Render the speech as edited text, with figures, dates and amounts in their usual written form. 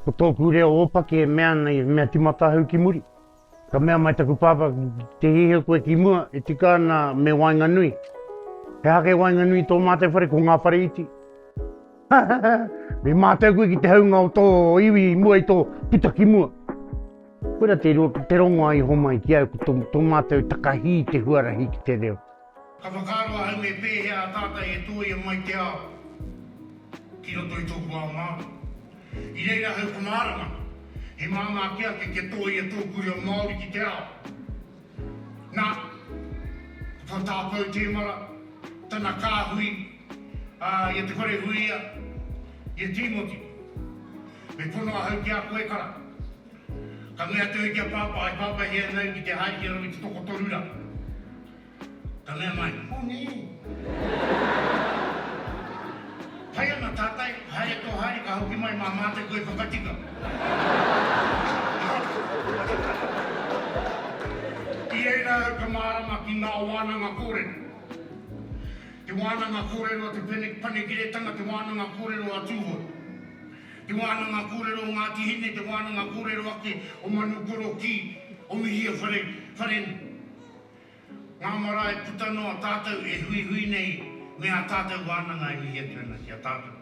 Ko tōku reo ōpake e mea nei, mea timata hau ki muri. Ka mea mai taku papa, te hihe koe ki mua, e tika ana me wainga nui. He hake wainga nui tō mātai whare ko ngā whare iti. Me mātai koe ki te haunga o tō iwi mua i tō puta ki mua. Kura te rongo ai homai ki au, tō mātai takahi te huarahi ki te reo. Ka whakaroa au me pēhea a tātai e tōia mai te ao. Ki roto i tōku ao Māori. I reira hau ka māranga. He māngā kia ke tōia tōku reo Māori ki te ao. Nā, ka tāpau te mara, tana kāhui, ia te whare huia, ia Timoti. Me ponoa hau ki a koe kara. Ka mea tau ki a papa, ai papa hea nau ki te hai ki rau i te toko torura. Ka mea mai, o nei. Pai ana tātai, hai e tō hai, ka hoki mai mā mātai koe whakatika. I eira hau ka mārama ki ngā wānanga kōrero. Te wānanga kōrero a te panekiretanga, te wānanga kōrero a tūhoi. Te wānanga kōrero o Ngāti Hine, te wānanga kōrero ake o Manukoro ki, o Mihia Wharenu. Ngā marae putanoa tātou e hui nei, me a tātou wānanga e mihia tūna ki a tātou.